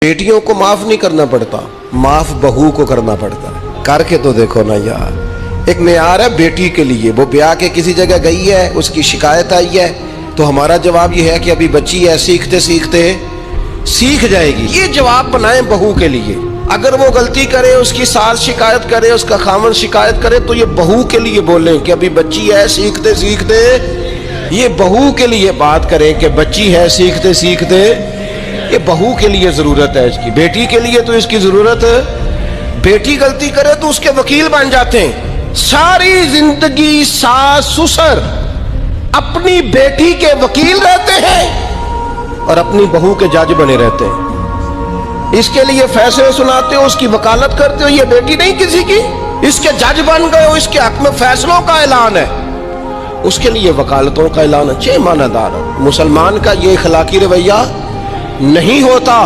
बेटियों को माफ नहीं करना पड़ता, माफ बहू को करना पड़ता है। करके तो देखो ना यार। एक मेयार है बेटी के लिए, वो ब्याह के किसी जगह गई है, उसकी शिकायत आई है, तो हमारा जवाब ये है कि अभी बच्ची है, सीखते सीखते सीख जाएगी। ये जवाब बनाए बहू के लिए। अगर वो गलती करे, उसकी सास शिकायत करे, उसका खामन शिकायत करे, तो ये बहू के लिए बोलें कि अभी बच्ची है, सीखते सीखते। ये बहू के लिए बात करें कि बच्ची है, सीखते सीखते। ये बहू के लिए जरूरत है इसकी। बेटी के लिए तो इसकी जरूरत, बेटी गलती करे तो उसके वकील बन जाते हैं। सारी जिंदगी सास ससुर अपनी बेटी के वकील रहते हैं और अपनी बहू के जज बने रहते हैं। इसके लिए फैसले सुनाते हो, उसकी वकालत करते हो, ये बेटी नहीं किसी की, इसके जज बन गए हो, इसके हक में फैसलों का ऐलान है, उसके लिए वकालतों का ऐलान है। चे मानादार मुसलमान का ये इखलाकी रवैया नहीं होता।